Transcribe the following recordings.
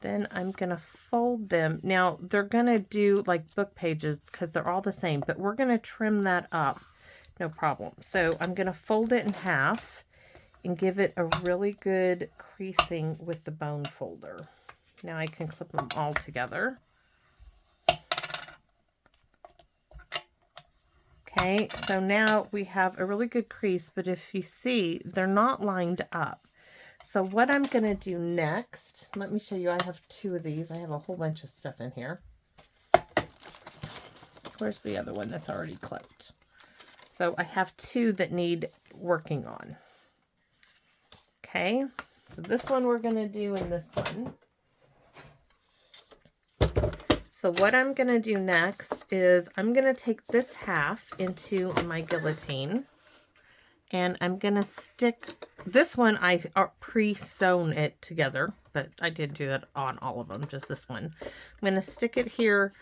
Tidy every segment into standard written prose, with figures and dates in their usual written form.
Then I'm going to fold them. Now, they're going to do like book pages because they're all the same, but we're going to trim that up. No problem. So I'm going to fold it in half and give it a really good creasing with the bone folder. Now I can clip them all together. Okay, so now we have a really good crease, but if you see, they're not lined up. So what I'm going to do next, let me show you. I have 2 of these. I have a whole bunch of stuff in here. Where's the other one that's already clipped? So I have 2 that need working on. Okay, so this one we're going to do and this one. So what I'm going to do next is I'm going to take this half into my guillotine. And I'm going to stick, this one I pre-sewn it together, but I did do that on all of them, just this one. I'm going to stick it here,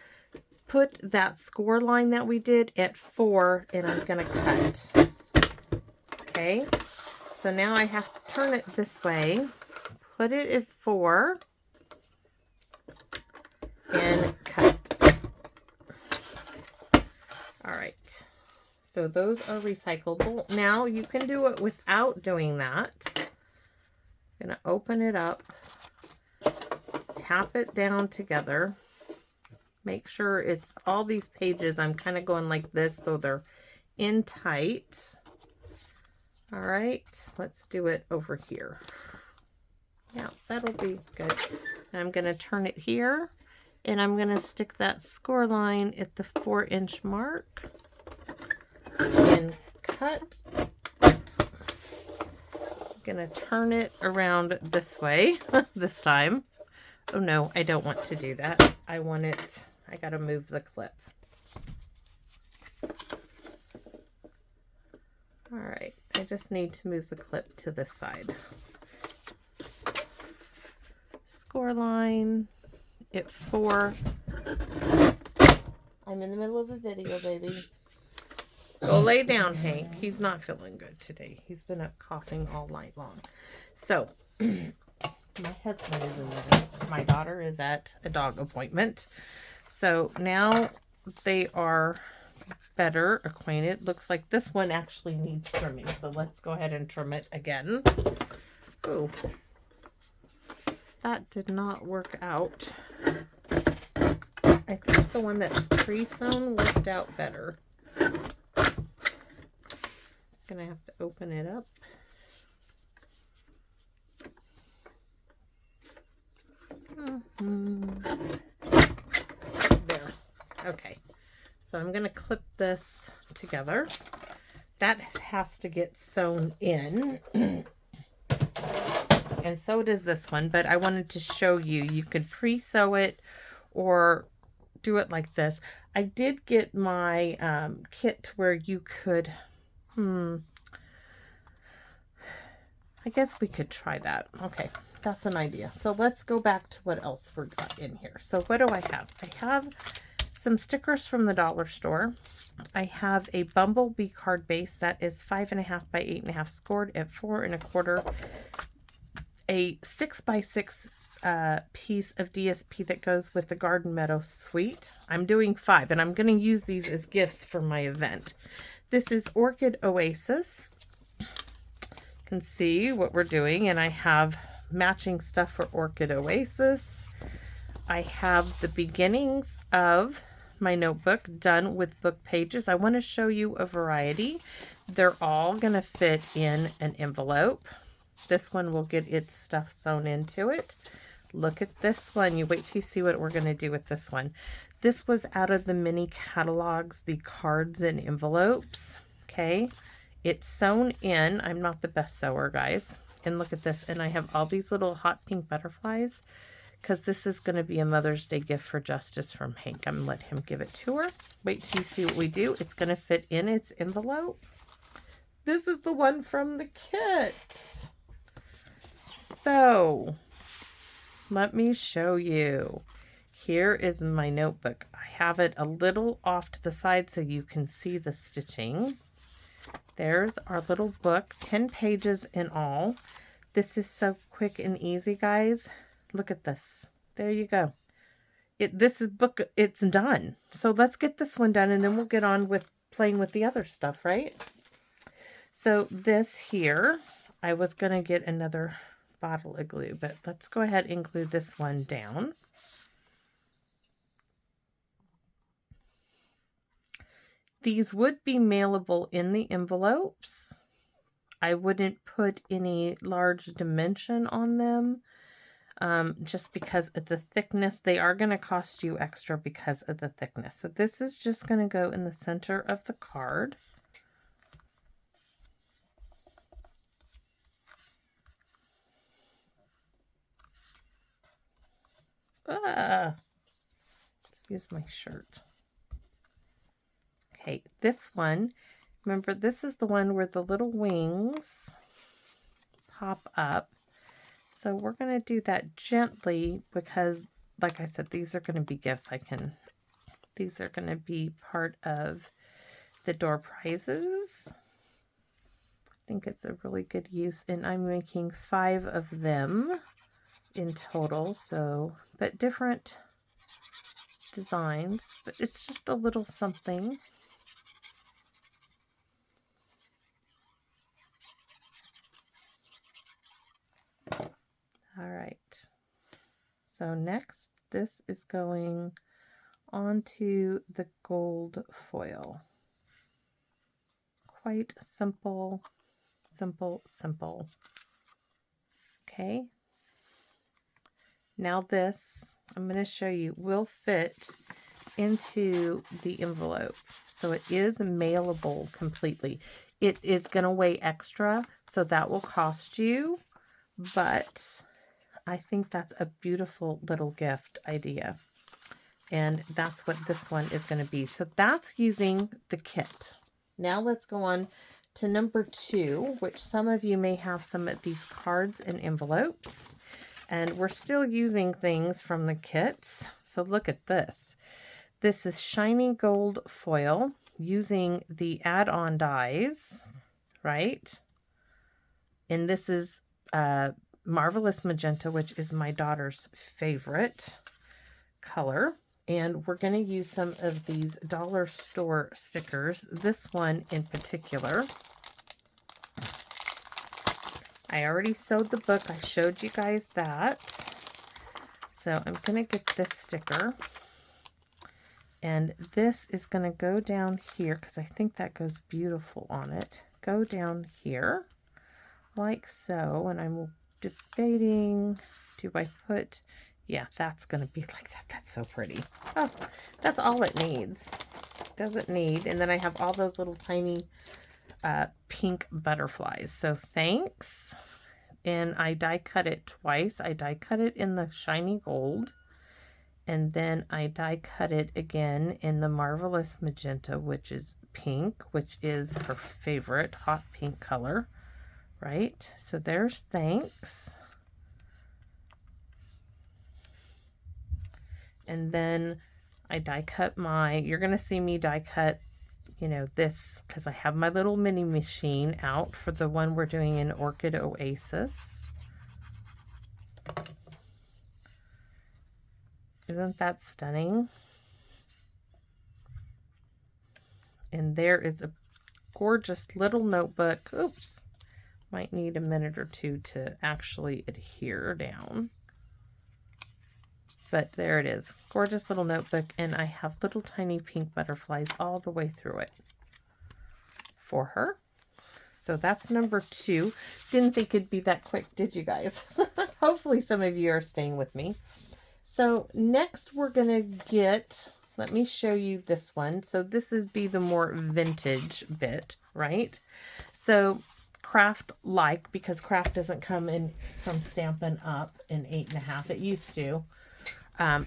put that score line that we did at 4, and I'm going to cut. Okay, so now I have to turn it this way, put it at 4, and cut. All right. So those are recyclable. Now you can do it without doing that. I'm going to open it up, tap it down together. Make sure it's all these pages. I'm kind of going like this so they're in tight. All right, let's do it over here. Yeah, that'll be good. And I'm going to turn it here and I'm going to stick that score line at the 4-inch mark. And cut. I'm gonna turn it around this way this time. Oh no, I don't want to do that. I gotta move the clip. All right, I just need to move the clip to this side. Score line at 4. I'm in the middle of a video, baby. Go lay down, Hank. He's not feeling good today. He's been up coughing all night long. So, my husband is in the room. My daughter is at a dog appointment. So now they are better acquainted. Looks like this one actually needs trimming. So let's go ahead and trim it again. Ooh. That did not work out. I think the one that's pre-sewn worked out better. Gonna have to open it up. There. Okay. So I'm gonna clip this together. That has to get sewn in. And so does this one, but I wanted to show you. You could pre-sew it or do it like this. I did get my kit to where you could I guess we could try that. Okay, that's an idea. So let's go back to what else we got in here. So what do I have? I have some stickers from the dollar store. I have a Bumblebee card base that is 5.5 by 8.5 scored at 4 1/4. A 6x6 piece of DSP that goes with the Garden Meadow Suite. I'm doing 5 and I'm going to use these as gifts for my event. This is Orchid Oasis. You can see what we're doing, and I have matching stuff for Orchid Oasis. I have the beginnings of my notebook done with book pages. I want to show you a variety. They're all going to fit in an envelope. This one will get its stuff sewn into it. Look at this one. You wait till you see what we're going to do with this one. This was out of the mini catalogs, the cards and envelopes. Okay, it's sewn in. I'm not the best sewer, guys. And look at this. And I have all these little hot pink butterflies because this is going to be a Mother's Day gift for Justice from Hank. I'm going to let him give it to her. Wait till you see what we do. It's going to fit in its envelope. This is the one from the kit. So, let me show you. Here is my notebook. I have it a little off to the side so you can see the stitching. There's our little book, 10 pages in all. This is so quick and easy, guys. Look at this. There you go. This is it's done. So let's get this one done and then we'll get on with playing with the other stuff, right? So this here, I was going to get another bottle of glue, but let's go ahead and glue this one down. These would be mailable in the envelopes. I wouldn't put any large dimension on them just because of the thickness. They are going to cost you extra because of the thickness. So this is just going to go in the center of the card. Excuse my shirt. Okay, this one, remember this is the one where the little wings pop up. So we're going to do that gently because, like I said, these are going to be gifts. These are going to be part of the door prizes. I think it's a really good use, and I'm making 5 of them in total. So, but different designs, but it's just a little something. All right, so next this is going onto the gold foil. Quite simple, simple, simple. Okay, now this, I'm going to show you, will fit into the envelope. So it is mailable completely. It is going to weigh extra, so that will cost you, but I think that's a beautiful little gift idea. And that's what this one is going to be. So that's using the kit. Now let's go on to number 2, which some of you may have some of these cards and envelopes. And we're still using things from the kits. So look at this. This is shiny gold foil using the add-on dies, right? And this is Marvelous Magenta, which is my daughter's favorite color. And we're going to use some of these dollar store stickers. This one in particular. I already sewed the book. I showed you guys that. So I'm going to get this sticker. And this is going to go down here because I think that goes beautiful on it. Go down here like so. And I'm debating, do I put, yeah, that's going to be like that. That's so pretty. Oh, that's all it needs. Doesn't need. And then I have all those little tiny pink butterflies. So thanks. And I die cut it twice. I die cut it in the shiny gold. And then I die cut it again in the Marvelous Magenta, which is pink, which is her favorite hot pink color. Right? So there's thanks. And then I die cut you're going to see me die cut, you know, this, because I have my little mini machine out for the one we're doing in Orchid Oasis. Isn't that stunning? And there is a gorgeous little notebook. Oops. Might need a minute or two to actually adhere down. But there it is. Gorgeous little notebook. And I have little tiny pink butterflies all the way through it for her. So that's number 2. Didn't think it'd be that quick, did you guys? Hopefully some of you are staying with me. So next we're going to get, let me show you this one. So this is be the more vintage bit, right? So craft like, because craft doesn't come in from Stampin' Up in 8.5. It used to.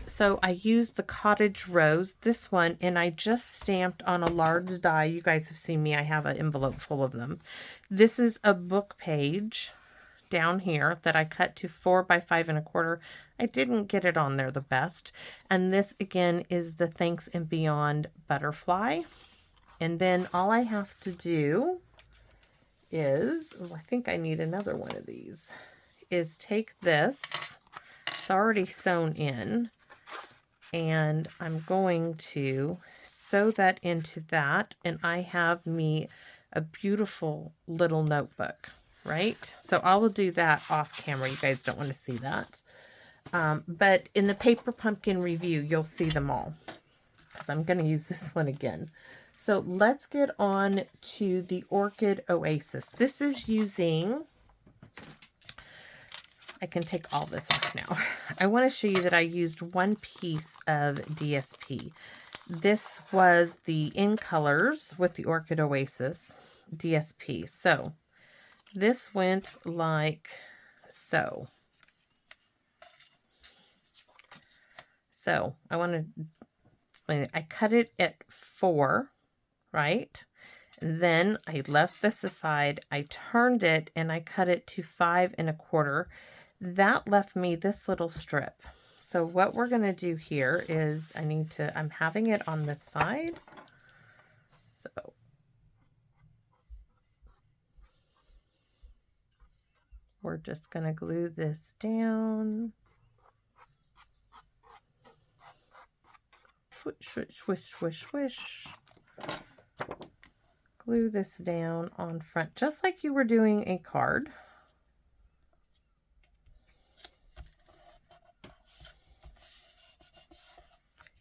So I used the Cottage Rose, this one, and I just stamped on a large die. You guys have seen me. I have an envelope full of them. This is a book page down here that I cut to 4 by 5 1/4. I didn't get it on there the best. And this again is the Thanks and Beyond butterfly. And then all I have to do is, I think I need another one of these, is take this. it's already sewn in, and I'm going to sew that into that, and I have me a beautiful little notebook, right? So I will do that off camera. You guys don't want to see that. But in the paper pumpkin review, you'll see them all, because I'm going to use this one again. So let's get on to the Orchid Oasis. This is using, I can take all this off now. I want to show you that I used one piece of DSP. This was the In Colors with the Orchid Oasis DSP. So this went like so. So I want to, I cut it at 4, right? And then I left this aside. I turned it and I cut it to 5 1/4. That left me this little strip. So what we're going to do here is I'm having it on this side. So we're just going to glue this down. Swish, swish, swish, swish, swish. Glue this down on front, just like you were doing a card.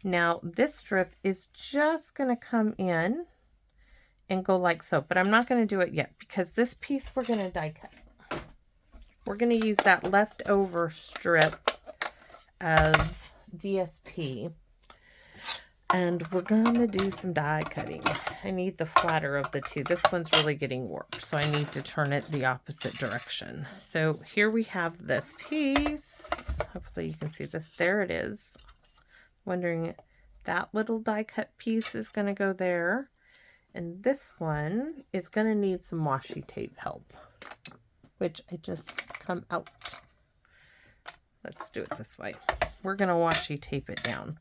Now this strip is just going to come in and go like so, but I'm not going to do it yet because this piece we're going to die cut. We're going to use that leftover strip of DSP, and we're going to do some die cutting. I need the flatter of the two. This one's really getting warped, so I need to turn it the opposite direction. So here we have this piece. Hopefully you can see this. There it is. Wondering, that little die cut piece is going to go there, and this one is going to need some washi tape help, which I just come out. Let's do it this way. We're going to washi tape it down,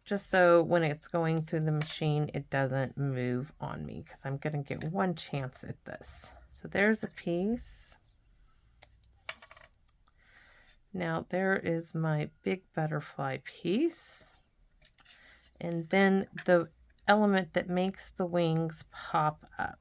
just so when it's going through the machine, it doesn't move on me, because I'm going to get one chance at this. So there's a piece. Now there is my big butterfly piece. And then the element that makes the wings pop up.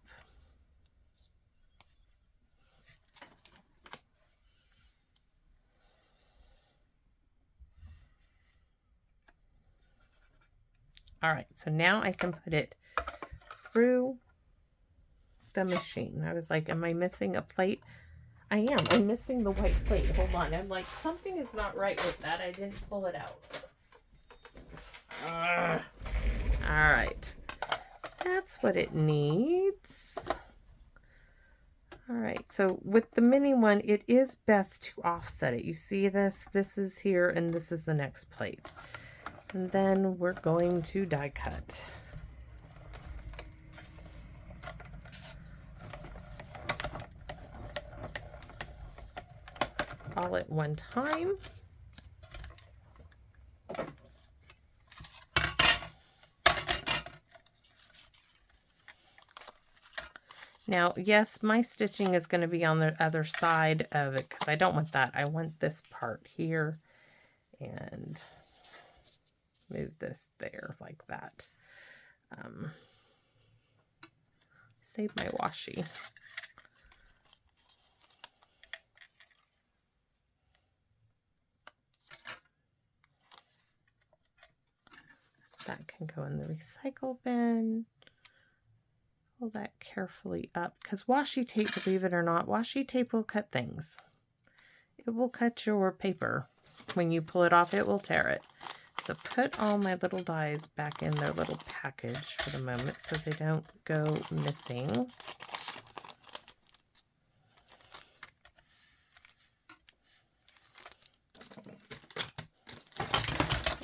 All right, so now I can put it through the machine. I was like, am I missing a plate? I am. I'm missing the white plate. Hold on. I'm like, something is not right with that. I didn't pull it out. All right. That's what it needs. All right. So with the mini one, it is best to offset it. You see this? This is here, and this is the next plate. And then we're going to die cut. All at one time. Now, yes, my stitching is going to be on the other side of it because I don't want that. I want this part here and move this there like that. Save my washi. That can go in the recycle bin. Pull that carefully up, because washi tape, believe it or not, washi tape will cut things. It will cut your paper. When you pull it off, it will tear it. So put all my little dies back in their little package for the moment so they don't go missing.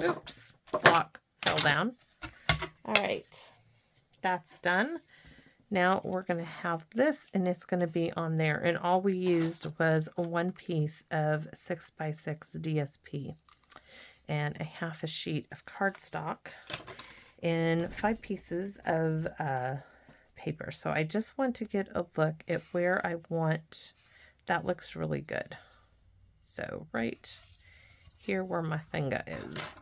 Oops, block fell down. All right, that's done. Now we're going to have this, and it's going to be on there. And all we used was one piece of 6x6 DSP and a half a sheet of cardstock and 5 pieces of paper. So I just want to get a look at where I want. That looks really good. So right here where my finger is.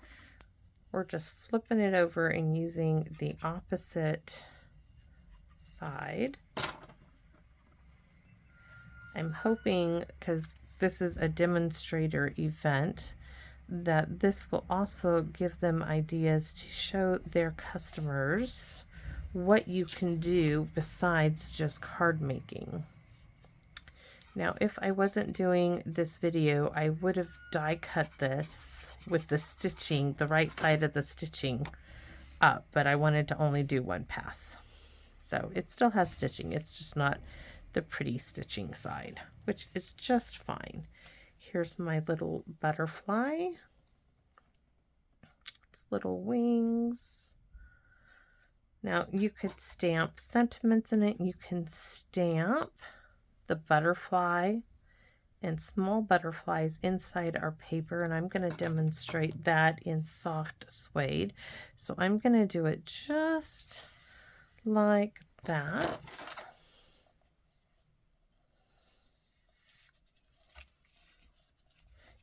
We're just flipping it over and using the opposite side. I'm hoping, because this is a demonstrator event, that this will also give them ideas to show their customers what you can do besides just card making. Now, if I wasn't doing this video, I would have die cut this with the stitching, the right side of the stitching up, but I wanted to only do one pass. So it still has stitching, it's just not the pretty stitching side, which is just fine. Here's my little butterfly. Its little wings. Now you could stamp sentiments in it. You can stamp the butterfly and small butterflies inside our paper, and I'm going to demonstrate that in soft suede. So I'm going to do it just like that.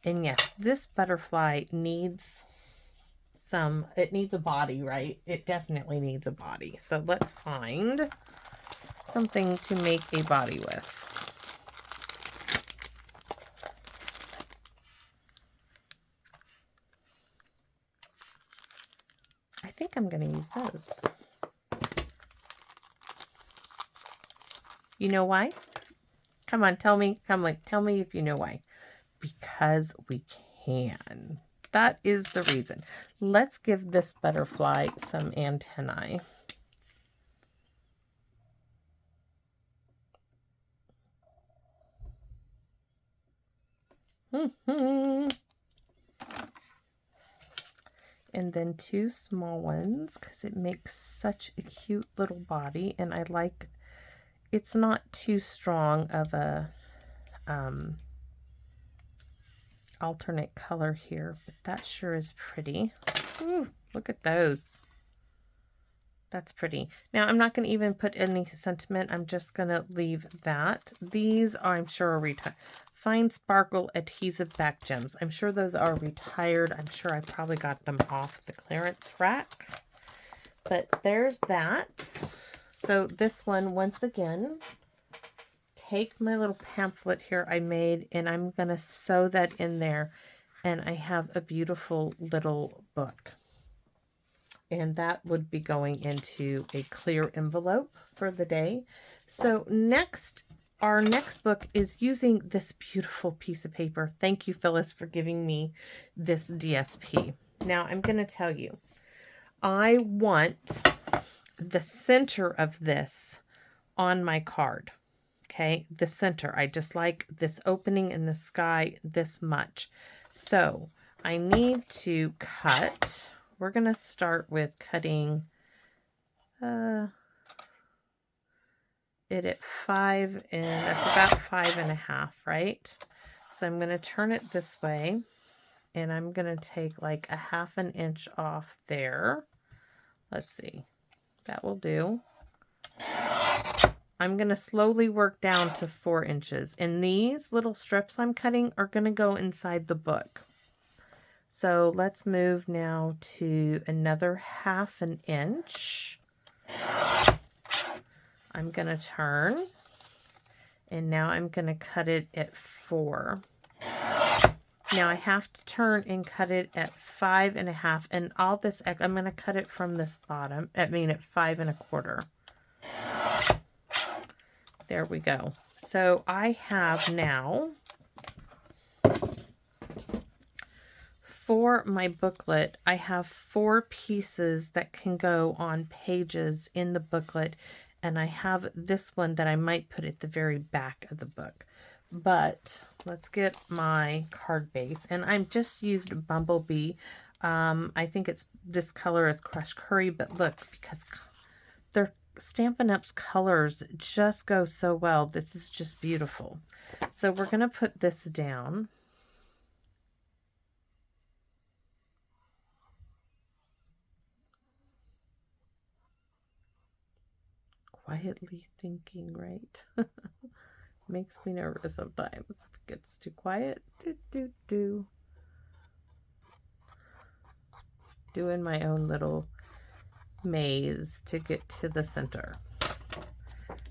And yes, this butterfly needs it needs a body, right? It definitely needs a body. So let's find something to make a body with. I think I'm going to use those. You know why? Come on, tell me. Tell me if you know why. Because we can. That is the reason. Let's give this butterfly some antennae. And then 2 small ones, because it makes such a cute little body, and I like, it's not too strong of a alternate color here, but that sure is pretty. Ooh, look at those. That's pretty. Now I'm not going to even put any sentiment. I'm just going to leave that. These are, I'm sure, are Fine Sparkle Adhesive Back Gems. I'm sure those are retired. I'm sure I probably got them off the clearance rack. But there's that. So this one, once again, take my little pamphlet here I made, and I'm going to sew that in there. And I have a beautiful little book. And that would be going into a clear envelope for the day. So next, our next book is using this beautiful piece of paper. Thank you, Phyllis, for giving me this DSP. Now, I'm going to tell you, I want the center of this on my card. Okay, the center. I just like this opening in the sky this much. So I need to cut. We're going to start with cutting it at 5, and that's about 5.5, right? So I'm going to turn it this way, and I'm going to take like a 1/2 inch off there. Let's see, that will do. I'm going to slowly work down to 4 inches, and these little strips I'm cutting are going to go inside the book. So let's move now to another 1/2 inch. I'm going to turn, and now I'm going to cut it at 4. Now I have to turn and cut it at 5.5, and all this, I'm going to cut it from this bottom, at 5.25. There we go. So I have now, for my booklet, I have 4 pieces that can go on pages in the booklet, and I have this one that I might put at the very back of the book. But let's get my card base, and I've just used Bumblebee. I think it's this color is Crushed Curry, but look, because they're Stampin' Up's colors just go so well. This is just beautiful. So we're going to put this down. Quietly thinking, right? Makes me nervous sometimes if it gets too quiet. doing my own little maze to get to the center.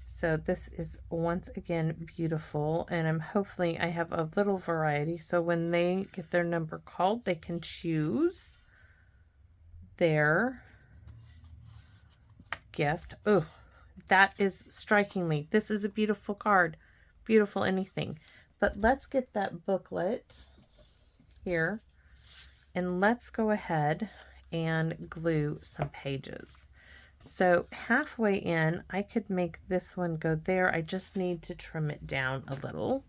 So this is once again beautiful, and hopefully I have a little variety, so when they get their number called, they can choose their gift. Oh, that is strikingly, this is a beautiful card, beautiful anything. But let's get that booklet here, and let's go ahead and glue some pages. So halfway in, I could make this one go there. I just need to trim it down a little.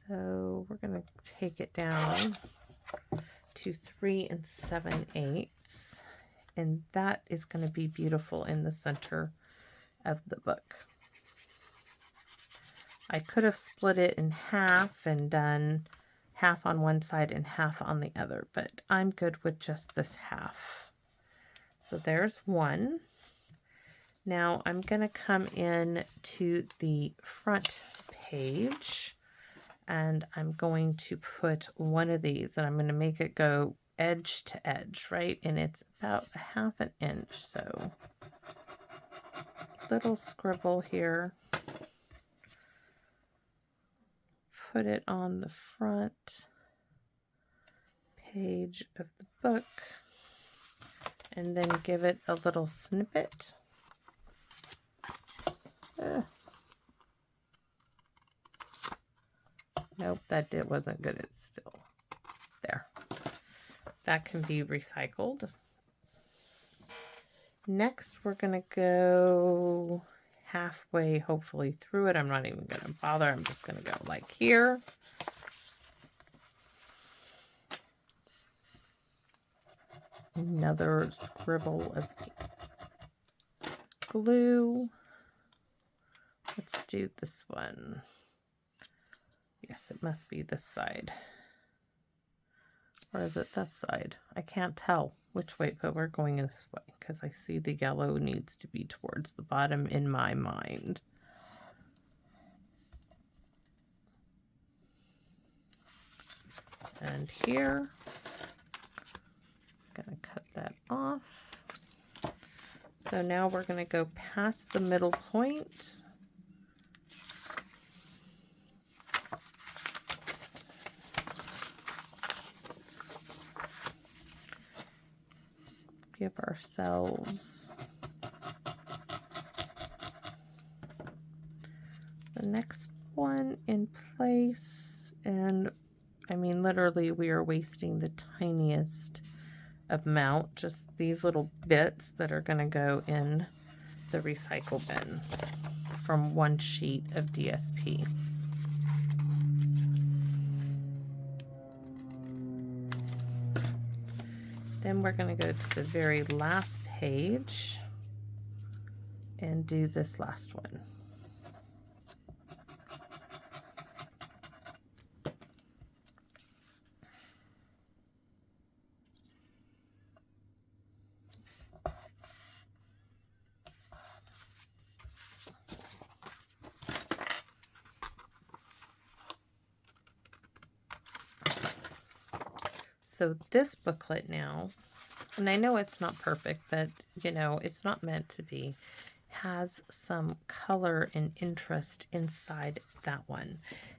So we're going to take it down to 3 7/8. And that is going to be beautiful in the center of the book. I could have split it in half and done half on one side and half on the other, but I'm good with just this half. So there's one. Now I'm going to come in to the front page, and I'm going to put one of these, and I'm going to make it go edge to edge, right? And it's about 1/2 inch, so little scribble here. Put it on the front page of the book, and then give it a little snippet. Nope, it wasn't good. It's still there. That can be recycled. Next, we're going to go halfway, hopefully, through it. I'm not even going to bother. I'm just going to go like here. Another scribble of glue. Let's do this one. Yes, it must be this side. Or is it this side? I can't tell which way, but we're going this way because I see the yellow needs to be towards the bottom in my mind. And here, I'm going to cut that off. So now we're going to go past the middle point. Give ourselves the next one in place, and I mean literally we are wasting the tiniest amount, just these little bits that are going to go in the recycle bin from one sheet of DSP. Then we're going to go to the very last page and do this last one. So this booklet now, and I know it's not perfect, but you know, it's not meant to be, has some color and interest inside that one.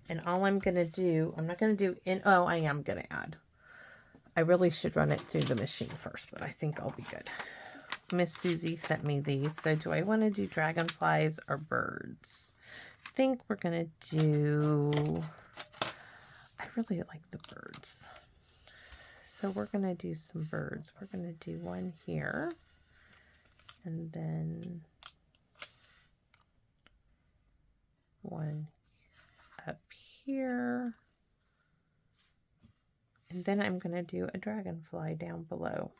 And all I'm going to do, I'm not going to do in, oh, I am going to add. I really should run it through the machine first, but I think I'll be good. Miss Susie sent me these. So do I want to do dragonflies or birds? I think we're going to do, I really like the birds. So we're going to do some birds. We're going to do one here, and then one up here, and then I'm going to do a dragonfly down below.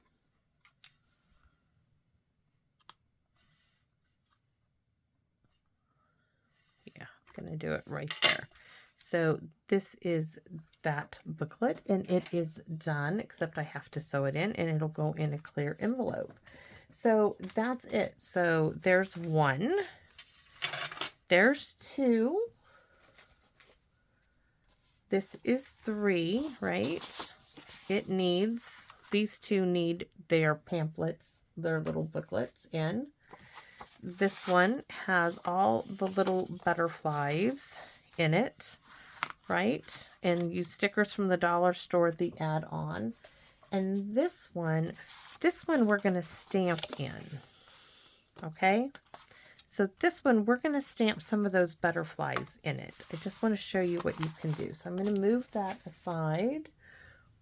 Yeah, I'm going to do it right there. So this is that booklet, and it is done, except I have to sew it in, and it'll go in a clear envelope. So that's it. So there's one, there's two, This is 3, right? It needs, these two need their pamphlets, their little booklets in. This one has all the little butterflies in it, right? And use stickers from the dollar store, the add-on. And this one we're going to stamp in, okay? So this one, we're going to stamp some of those butterflies in it. I just want to show you what you can do. So I'm going to move that aside.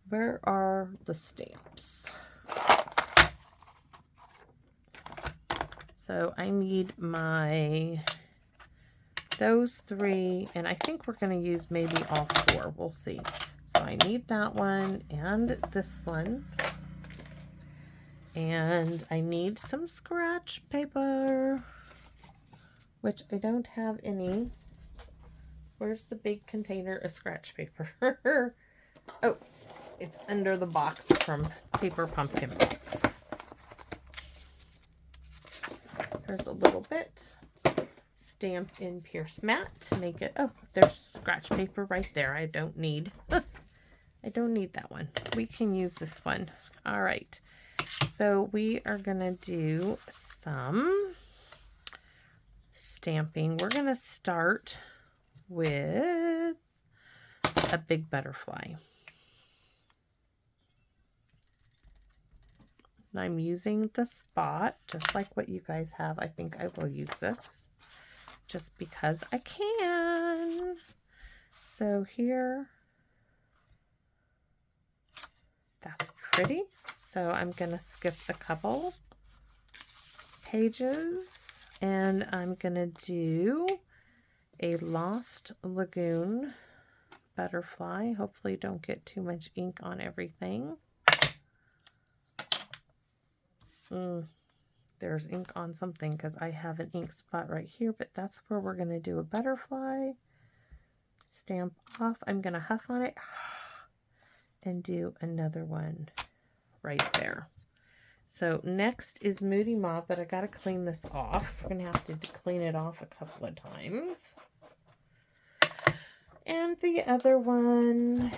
Where are the stamps? So I need those 3, and I think we're going to use maybe all 4. We'll see. So I need that one and this one. And I need some scratch paper, which I don't have any. Where's the big container of scratch paper? Oh, it's under the box from Paper Pumpkin Box. There's a little bit. Stamped in Pierce Matte to make it, oh, there's scratch paper right there. I don't need that one. We can use this one. All right. So we are going to do some stamping. We're going to start with a big butterfly. And I'm using the spot, just like what you guys have. I think I will use this just because I can. So here, that's pretty. So I'm going to skip a couple pages and I'm going to do a Lost Lagoon butterfly. Hopefully don't get too much ink on everything. There's ink on something because I have an ink spot right here, but that's where we're going to do a butterfly. Stamp off. I'm going to huff on it and do another one right there. So next is Moody Mauve, but I got to clean this off. We're going to have to clean it off a couple of times. And the other one.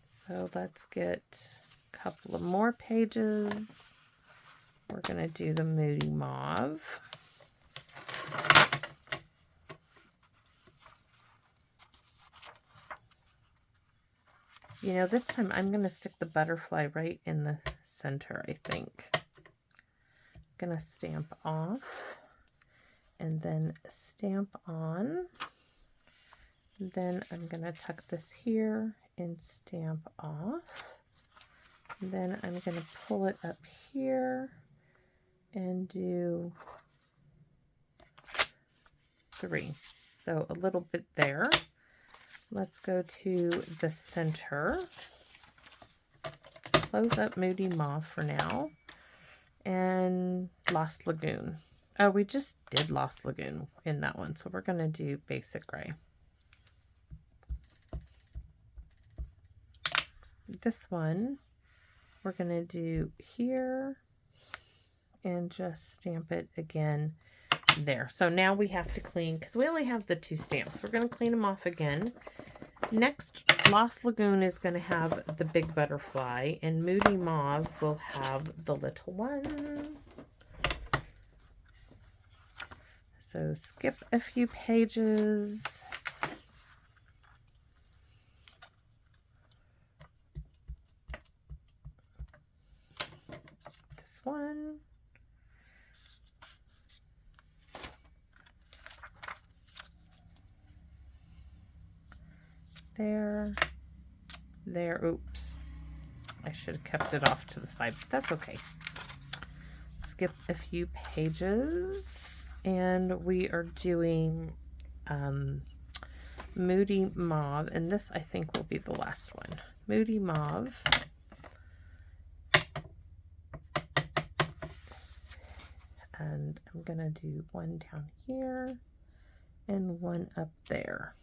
So let's get a couple of more pages. We're going to do the Moody Mauve. You know, this time I'm going to stick the butterfly right in the center, I think. I'm going to stamp off and then stamp on. Then I'm going to tuck this here and stamp off. And then I'm going to pull it up here and do 3. So a little bit there. Let's go to the center. Close up Moody Mauve for now. And Lost Lagoon. Oh, we just did Lost Lagoon in that one. So we're going to do Basic Gray. This one, we're going to do here. And just stamp it again there. So now we have to clean, because we only have the 2 stamps. We're going to clean them off again. Next, Lost Lagoon is going to have the big butterfly, and Moody Mauve will have the little one. So skip a few pages. This one. There, oops. I should have kept it off to the side, but that's okay. Skip a few pages, and we are doing Moody Mauve, and this I think will be the last one. Moody Mauve. And I'm gonna do one down here and one up there.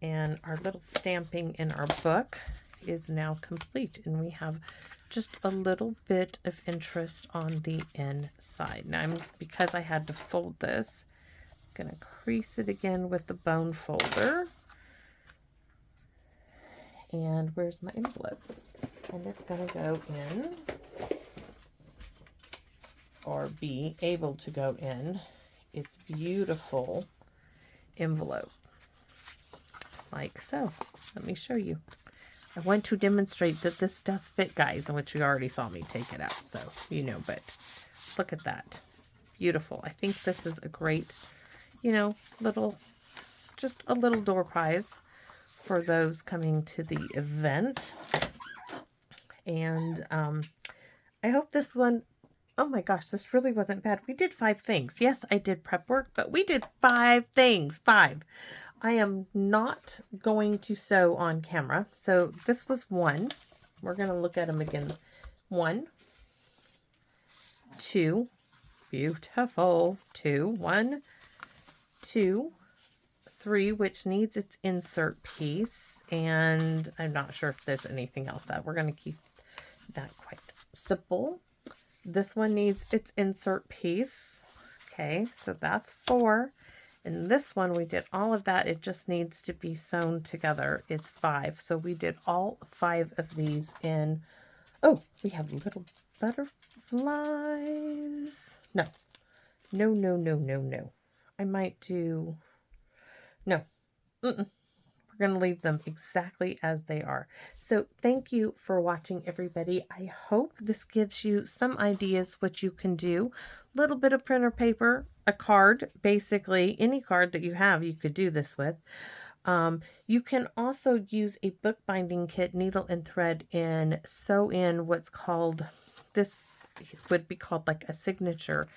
And our little stamping in our book is now complete, and we have just a little bit of interest on the inside. Now, because I had to fold this, going to crease it again with the bone folder. And where's my envelope? And it's going to go in, or be able to go in, its beautiful envelope. Like so. Let me show you. I want to demonstrate that this does fit, guys, which you already saw me take it out, so you know, but look at that. Beautiful. I think this is a great, you know, just a little door prize for those coming to the event. And I hope this one, oh my gosh, this really wasn't bad. We did 5 things. Yes, I did prep work, but we did 5 things. 5. I am not going to sew on camera. So this was 1. We're going to look at them again. 1, 2, beautiful. 2, 1, 2, 3, which needs its insert piece. And I'm not sure if there's anything else that we're going to keep that quite simple. This one needs its insert piece. Okay, so that's 4. And this one, we did all of that. It just needs to be sewn together, is 5. So we did all 5 of these in, oh, we have little butterflies. No. No, no, no, no, no. I might do, no. We're going to leave them exactly as they are. So thank you for watching, everybody. I hope this gives you some ideas what you can do. A little bit of printer paper, a card, basically any card that you have, you could do this with. You can also use a bookbinding kit, needle and thread, and sew in what's called, this would be called like a signature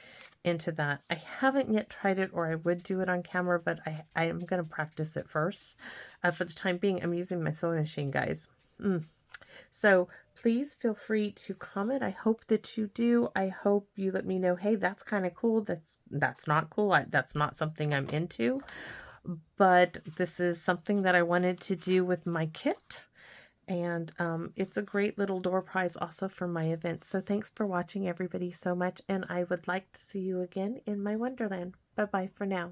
into that. I haven't yet tried it, or I would do it on camera, but I am going to practice it first. For the time being, I'm using my sewing machine, guys. So please feel free to comment. I hope that you do. I hope you let me know, hey, that's kind of cool. That's not cool. That's not something I'm into. But this is something that I wanted to do with my kit. And it's a great little door prize also for my event. So thanks for watching, everybody, so much. And I would like to see you again in my Wonderland. Bye-bye for now.